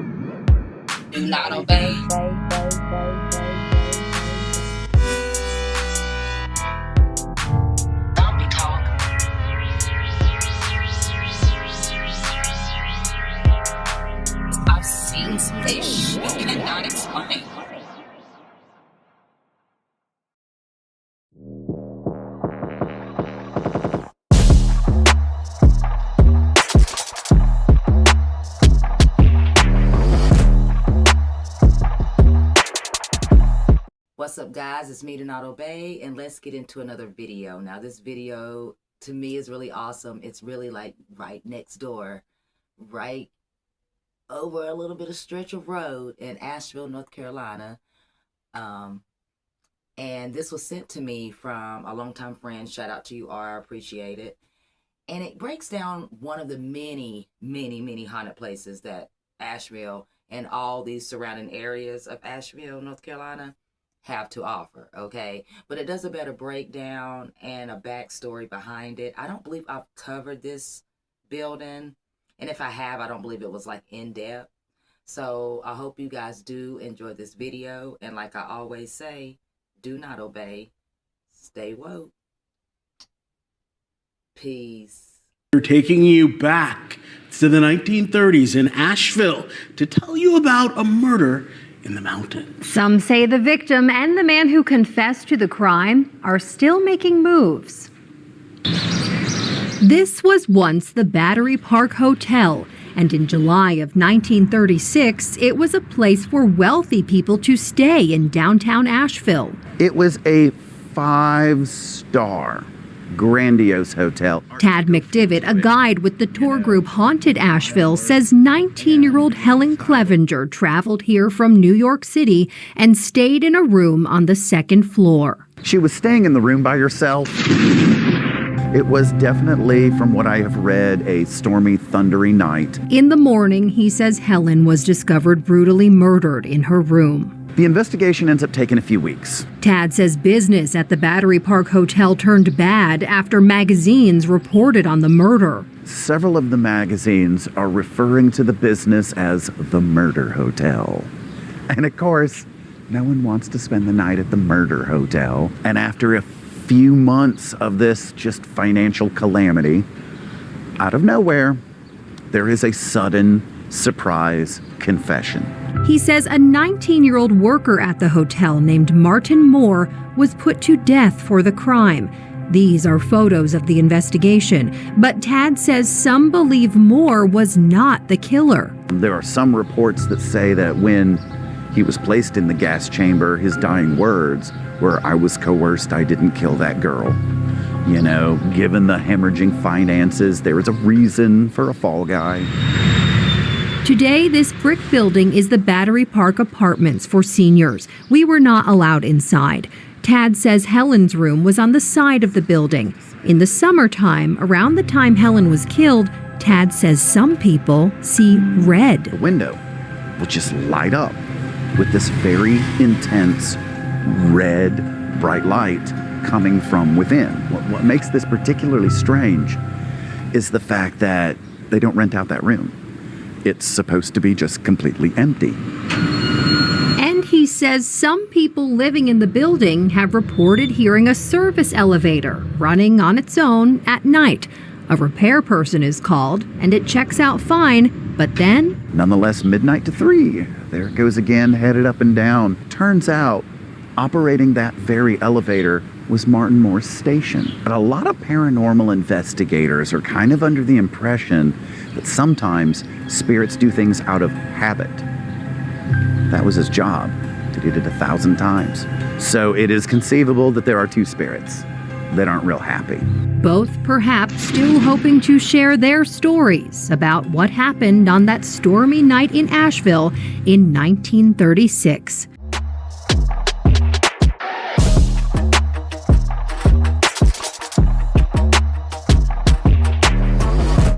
Do not obey. Zombie talk. I've seen some things you cannot explain. What's up, guys? It's me, Do Not Obey, and let's get into another video. Now, this video to me is really awesome. It's really like right next door, right over a little bit of stretch of road in Asheville, North Carolina. And this was sent to me from a longtime friend. Shout out to you, R. I appreciate it. And it breaks down one of the many, many, many haunted places that Asheville and all these surrounding areas of Asheville, North Carolina have to offer, okay? But it does a better breakdown and a backstory behind it. I don't believe I've covered this building, and if I have, I don't believe it was like in depth. So I hope you guys do enjoy this video, and like I always say, do not obey, stay woke. Peace. We're taking you back to the 1930s in Asheville to tell you about a murder in the mountains. Some say the victim and the man who confessed to the crime are still making moves. This was once the Battery Park Hotel, and in July of 1936, it was a place for wealthy people to stay in downtown Asheville. It was a 5-star grandiose hotel. Tad McDivitt, a guide with the tour group Haunted Asheville, says 19-year-old Helen Clevenger traveled here from New York City and stayed in a room on the second floor. She was staying in the room by herself. It was definitely, from what I have read, a stormy, thundery night. In the morning, he says Helen was discovered brutally murdered in her room. The investigation ends up taking a few weeks. Tad says business at the Battery Park Hotel turned bad after magazines reported on the murder. Several of the magazines are referring to the business as the Murder Hotel. And of course, no one wants to spend the night at the Murder Hotel. And after a few months of this just financial calamity, out of nowhere, there is a sudden surprise confession. He says a 19-year-old worker at the hotel named Martin Moore was put to death for the crime. These are photos of the investigation, but Tad says some believe Moore was not the killer. There are some reports that say that when he was placed in the gas chamber, his dying words were, "I was coerced, I didn't kill that girl." You know, given the hemorrhaging finances, there is a reason for a fall guy. Today, this brick building is the Battery Park Apartments for seniors. We were not allowed inside. Tad says Helen's room was on the side of the building. In the summertime, around the time Helen was killed, Tad says some people see red. The window will just light up with this very intense red bright light coming from within. What makes this particularly strange is the fact that they don't rent out that room. It's supposed to be just completely empty. And he says some people living in the building have reported hearing a service elevator running on its own at night. A repair person is called, and it checks out fine, but then... Nonetheless, midnight to 3. There it goes again, headed up and down. Turns out, operating that very elevator was Martin Moore's station. But a lot of paranormal investigators are kind of under the impression that sometimes spirits do things out of habit. That was his job. He did it 1,000 times. So it is conceivable that there are 2 spirits that aren't real happy. Both perhaps still hoping to share their stories about what happened on that stormy night in Asheville in 1936.